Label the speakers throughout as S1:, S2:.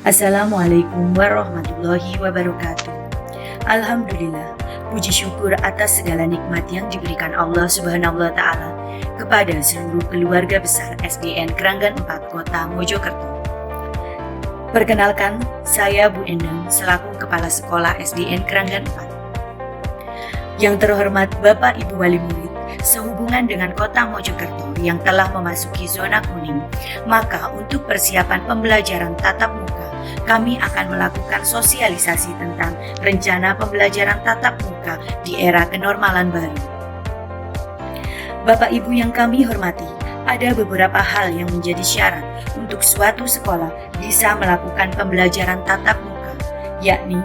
S1: Assalamualaikum warahmatullahi wabarakatuh. Alhamdulillah, puji syukur atas segala nikmat yang diberikan Allah Subhanahu wa Ta'ala kepada seluruh keluarga besar SDN Kranggan 4 Kota Mojokerto. Perkenalkan, saya Bu Endang selaku Kepala Sekolah SDN Kranggan 4. Yang terhormat Bapak Ibu Wali Murid, sehubungan dengan Kota Mojokerto yang telah memasuki zona kuning, maka untuk persiapan pembelajaran tatap muka, kami akan melakukan sosialisasi tentang rencana pembelajaran tatap muka di era kenormalan baru. Bapak Ibu yang kami hormati, ada beberapa hal yang menjadi syarat untuk suatu sekolah bisa melakukan pembelajaran tatap muka, yakni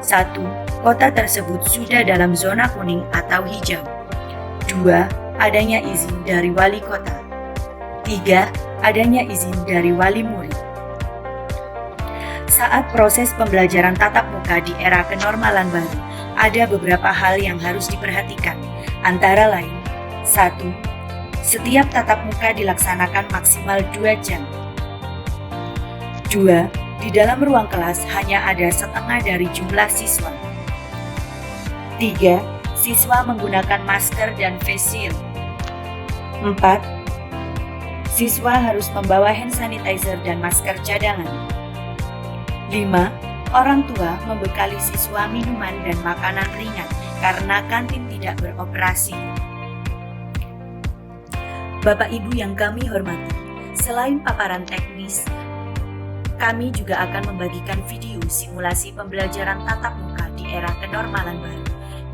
S1: 1. Kota tersebut sudah dalam zona kuning atau hijau. 2. Adanya izin dari wali kota. 3. Adanya izin dari wali murid. Saat proses pembelajaran tatap muka di era kenormalan baru, ada beberapa hal yang harus diperhatikan, antara lain 1. Setiap tatap muka dilaksanakan maksimal 2 jam. 2. Di dalam ruang kelas hanya ada setengah dari jumlah siswa. 3. Siswa menggunakan masker dan face shield. 4. Siswa harus membawa hand sanitizer dan masker cadangan. 5. Orang tua membekali siswa minuman dan makanan ringan karena kantin tidak beroperasi. Bapak Ibu yang kami hormati, selain paparan teknis, kami juga akan membagikan video simulasi pembelajaran tatap muka di era kenormalan baru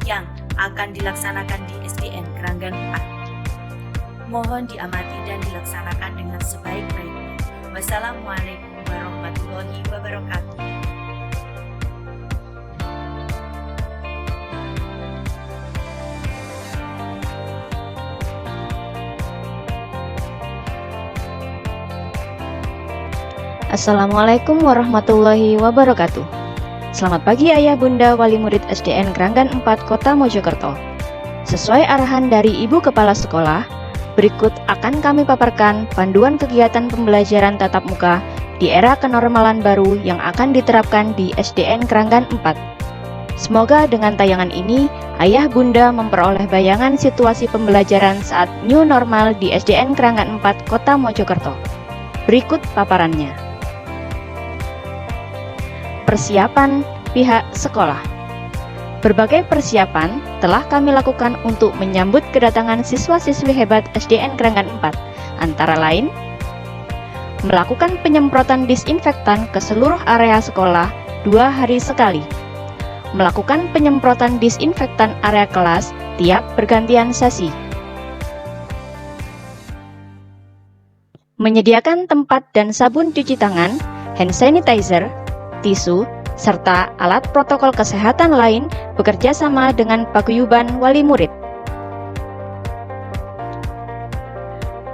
S1: yang akan dilaksanakan di SDN Kranggan 4. Mohon diamati dan dilaksanakan dengan sebaik-baiknya. Wassalamualaikum warahmatullahi wabarakatuh.
S2: Assalamualaikum warahmatullahi wabarakatuh. Selamat pagi Ayah Bunda Wali Murid SDN Kranggan 4 Kota Mojokerto. Sesuai arahan dari Ibu Kepala Sekolah, berikut akan kami paparkan panduan kegiatan pembelajaran tatap muka di era kenormalan baru yang akan diterapkan di SDN Kranggan 4. Semoga dengan tayangan ini, Ayah Bunda memperoleh bayangan situasi pembelajaran saat new normal di SDN Kranggan 4 Kota Mojokerto. Berikut paparannya. Persiapan pihak sekolah. Berbagai persiapan telah kami lakukan untuk menyambut kedatangan siswa-siswi hebat SDN Kranggan 4, antara lain melakukan penyemprotan disinfektan ke seluruh area sekolah 2 hari sekali, melakukan penyemprotan disinfektan area kelas tiap pergantian sesi, menyediakan tempat dan sabun cuci tangan, hand sanitizer, tisu, serta alat protokol kesehatan lain bekerja sama dengan paguyuban wali murid.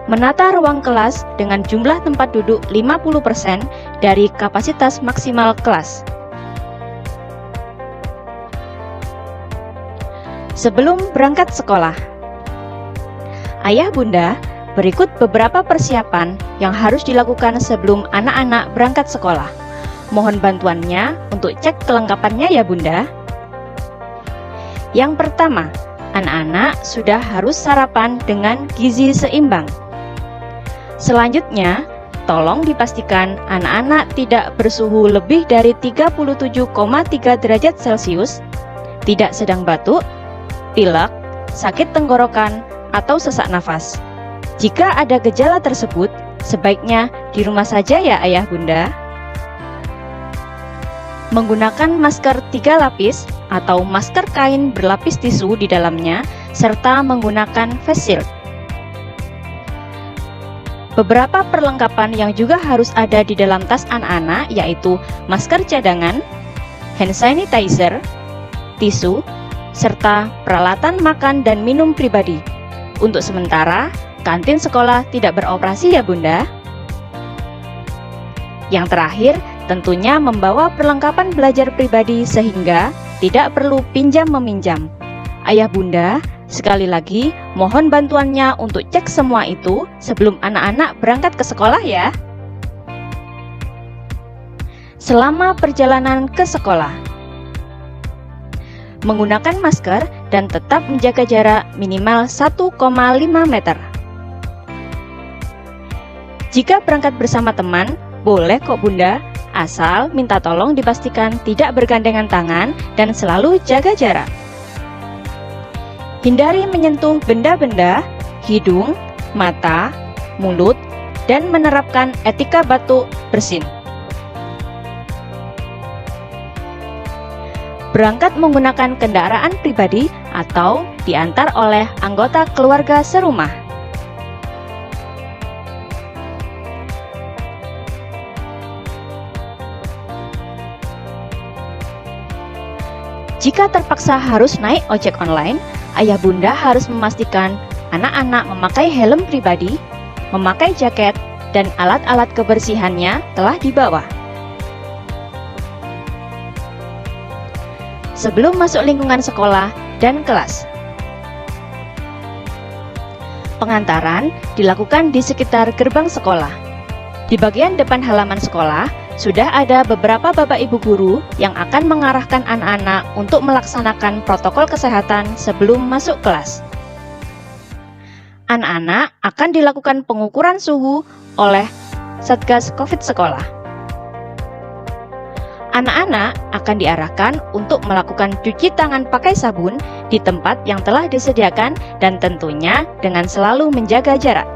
S2: Menata ruang kelas dengan jumlah tempat duduk 50% dari kapasitas maksimal kelas. Sebelum berangkat sekolah, Ayah Bunda, berikut beberapa persiapan yang harus dilakukan sebelum anak-anak berangkat sekolah. Mohon bantuannya untuk cek kelengkapannya ya Bunda. Yang pertama, anak-anak sudah harus sarapan dengan gizi seimbang. Selanjutnya, tolong dipastikan anak-anak tidak bersuhu lebih dari 37,3 derajat Celcius, tidak sedang batuk, pilek, sakit tenggorokan, atau sesak nafas. Jika ada gejala tersebut, sebaiknya di rumah saja ya Ayah Bunda. Menggunakan masker 3 lapis atau masker kain berlapis tisu di dalamnya, serta menggunakan face shield. Beberapa perlengkapan yang juga harus ada di dalam tas anak-anak yaitu masker cadangan, hand sanitizer, tisu, serta peralatan makan dan minum pribadi. Untuk sementara, kantin sekolah tidak beroperasi ya Bunda. Yang terakhir, tentunya membawa perlengkapan belajar pribadi sehingga tidak perlu pinjam-meminjam. Ayah Bunda, sekali lagi mohon bantuannya untuk cek semua itu sebelum anak-anak berangkat ke sekolah ya. selama perjalanan ke sekolah. Menggunakan masker dan tetap menjaga jarak minimal 1,5 meter. Jika berangkat bersama teman, boleh kok Bunda, asal minta tolong dipastikan tidak bergandengan tangan dan selalu jaga jarak. Hindari menyentuh benda-benda, hidung, mata, mulut, dan menerapkan etika batuk bersin. Berangkat menggunakan kendaraan pribadi atau diantar oleh anggota keluarga serumah. Jika terpaksa harus naik ojek online, ayah bunda harus memastikan anak-anak memakai helm pribadi, memakai jaket, dan alat-alat kebersihannya telah dibawa. Sebelum masuk lingkungan sekolah dan kelas, pengantaran dilakukan di sekitar gerbang sekolah. Di bagian depan halaman sekolah, sudah ada beberapa bapak ibu guru yang akan mengarahkan anak-anak untuk melaksanakan protokol kesehatan sebelum masuk kelas. Anak-anak akan dilakukan pengukuran suhu oleh Satgas COVID sekolah. Anak-anak akan diarahkan untuk melakukan cuci tangan pakai sabun di tempat yang telah disediakan dan tentunya dengan selalu menjaga jarak.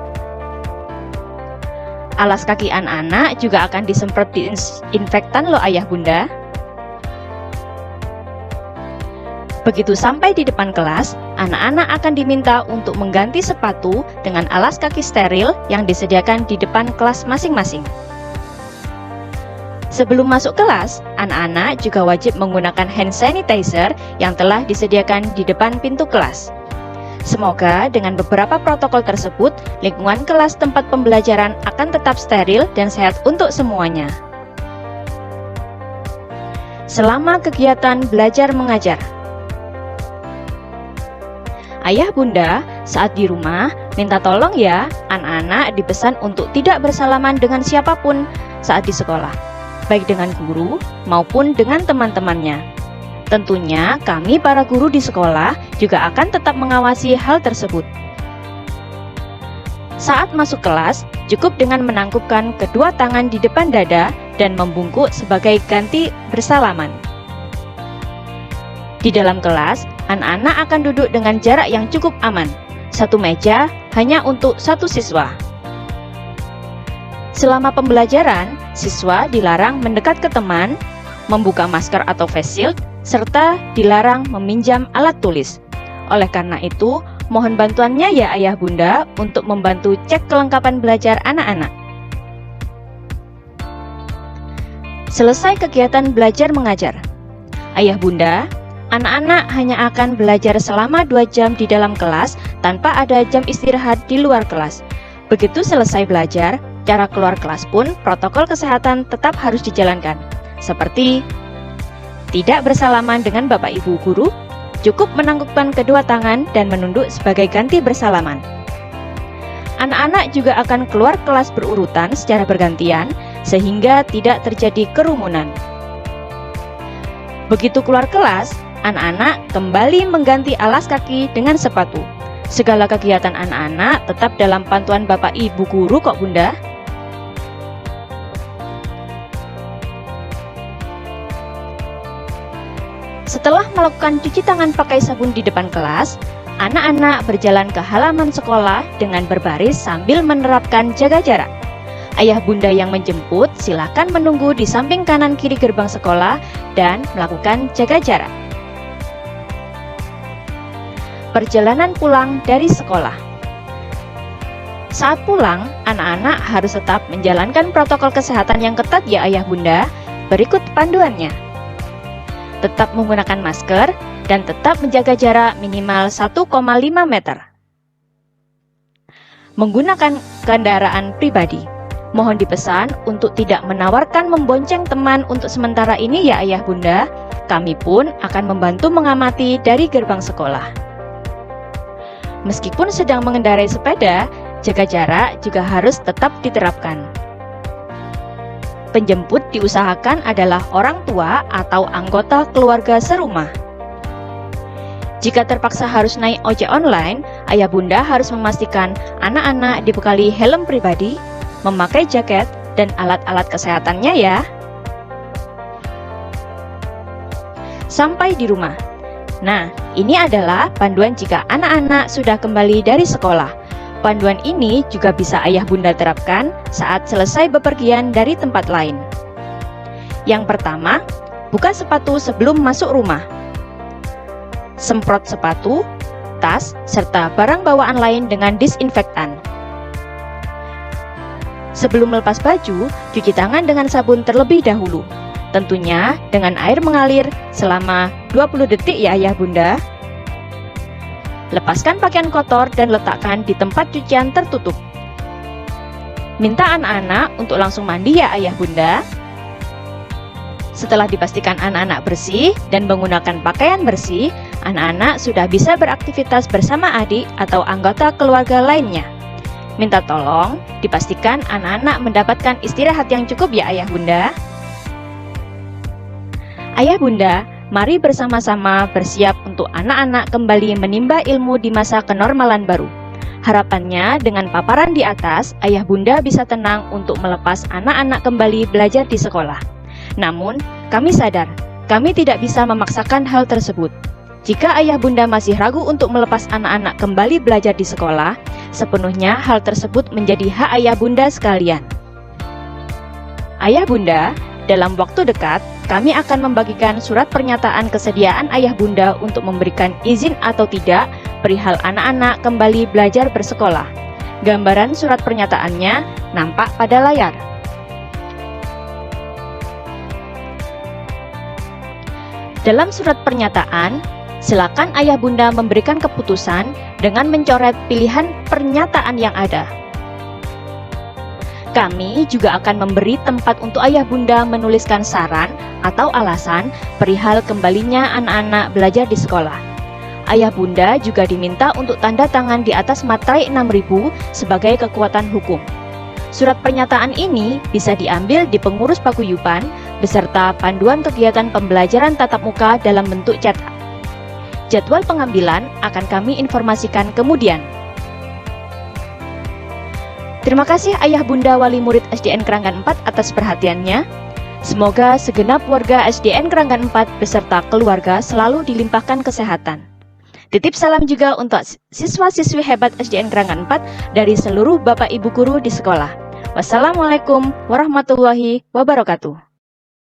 S2: Alas kaki anak-anak juga akan disemprot disinfektan loh ayah bunda. Begitu sampai di depan kelas, anak-anak akan diminta untuk mengganti sepatu dengan alas kaki steril yang disediakan di depan kelas masing-masing. Sebelum masuk kelas, anak-anak juga wajib menggunakan hand sanitizer yang telah disediakan di depan pintu kelas. Semoga dengan beberapa protokol tersebut, lingkungan kelas tempat pembelajaran akan tetap steril dan sehat untuk semuanya. Selama kegiatan belajar mengajar, ayah bunda saat di rumah minta tolong ya, anak-anak dipesan untuk tidak bersalaman dengan siapapun saat di sekolah, baik dengan guru maupun dengan teman-temannya. Tentunya kami para guru di sekolah juga akan tetap mengawasi hal tersebut. Saat masuk kelas, cukup dengan menangkupkan kedua tangan di depan dada dan membungkuk sebagai ganti bersalaman. Di dalam kelas, anak-anak akan duduk dengan jarak yang cukup aman. Satu meja hanya untuk satu siswa. Selama pembelajaran, siswa dilarang mendekat ke teman, membuka masker atau face shield, serta dilarang meminjam alat tulis. Oleh karena itu, mohon bantuannya ya ayah bunda untuk membantu cek kelengkapan belajar anak-anak. Selesai kegiatan belajar mengajar, ayah bunda, anak-anak hanya akan belajar selama 2 jam di dalam kelas tanpa ada jam istirahat di luar kelas. Begitu selesai belajar, cara keluar kelas pun protokol kesehatan tetap harus dijalankan, seperti tidak bersalaman dengan bapak ibu guru, cukup menangkupkan kedua tangan dan menunduk sebagai ganti bersalaman. Anak-anak juga akan keluar kelas berurutan secara bergantian sehingga tidak terjadi kerumunan. Begitu keluar kelas, anak-anak kembali mengganti alas kaki dengan sepatu. Segala kegiatan anak-anak tetap dalam pantauan bapak ibu guru kok bunda. Setelah melakukan cuci tangan pakai sabun di depan kelas, anak-anak berjalan ke halaman sekolah dengan berbaris sambil menerapkan jaga jarak. Ayah bunda yang menjemput silakan menunggu di samping kanan kiri gerbang sekolah dan melakukan jaga jarak. Perjalanan pulang dari sekolah. Saat pulang, anak-anak harus tetap menjalankan protokol kesehatan yang ketat ya ayah bunda. Berikut panduannya. Tetap menggunakan masker dan tetap menjaga jarak minimal 1,5 meter. Menggunakan kendaraan pribadi. Mohon dipesan untuk tidak menawarkan membonceng teman untuk sementara ini ya ayah bunda. Kami pun akan membantu mengamati dari gerbang sekolah. Meskipun sedang mengendarai sepeda, jaga jarak juga harus tetap diterapkan. Penjemput diusahakan adalah orang tua atau anggota keluarga serumah. Jika terpaksa harus naik ojek online, ayah bunda harus memastikan anak-anak dibekali helm pribadi, memakai jaket, dan alat-alat kesehatannya ya. Sampai di rumah. Nah, ini adalah panduan jika anak-anak sudah kembali dari sekolah. Panduan ini juga bisa ayah bunda terapkan saat selesai bepergian dari tempat lain. Yang pertama, buka sepatu sebelum masuk rumah. Semprot sepatu, tas, serta barang bawaan lain dengan disinfektan. Sebelum melepas baju, cuci tangan dengan sabun terlebih dahulu. Tentunya dengan air mengalir selama 20 detik ya ayah bunda. Lepaskan pakaian kotor dan letakkan di tempat cucian tertutup. Minta anak-anak untuk langsung mandi ya ayah bunda. Setelah dipastikan anak-anak bersih dan menggunakan pakaian bersih, anak-anak sudah bisa beraktivitas bersama adik atau anggota keluarga lainnya. Minta tolong dipastikan anak-anak mendapatkan istirahat yang cukup ya ayah bunda. Ayah bunda, mari bersama-sama bersiap untuk anak-anak kembali menimba ilmu di masa kenormalan baru. Harapannya dengan paparan di atas, ayah bunda bisa tenang untuk melepas anak-anak kembali belajar di sekolah. Namun, kami sadar, kami tidak bisa memaksakan hal tersebut. Jika ayah bunda masih ragu untuk melepas anak-anak kembali belajar di sekolah, sepenuhnya hal tersebut menjadi hak ayah bunda sekalian. Ayah bunda, dalam waktu dekat, kami akan membagikan surat pernyataan kesediaan ayah bunda untuk memberikan izin atau tidak perihal anak-anak kembali belajar bersekolah. Gambaran surat pernyataannya nampak pada layar. Dalam surat pernyataan, silakan ayah bunda memberikan keputusan dengan mencoret pilihan pernyataan yang ada. Kami juga akan memberi tempat untuk ayah bunda menuliskan saran atau alasan perihal kembalinya anak-anak belajar di sekolah. Ayah bunda juga diminta untuk tanda tangan di atas materai 6000 sebagai kekuatan hukum. Surat pernyataan ini bisa diambil di pengurus paguyuban beserta panduan kegiatan pembelajaran tatap muka dalam bentuk cetak. Jadwal pengambilan akan kami informasikan kemudian. Terima kasih ayah bunda wali murid SDN Kranggan 4 atas perhatiannya. Semoga segenap warga SDN Kranggan 4 beserta keluarga selalu dilimpahkan kesehatan. Titip salam juga untuk siswa-siswi hebat SDN Kranggan 4 dari seluruh bapak ibu guru di sekolah. Wassalamualaikum warahmatullahi wabarakatuh.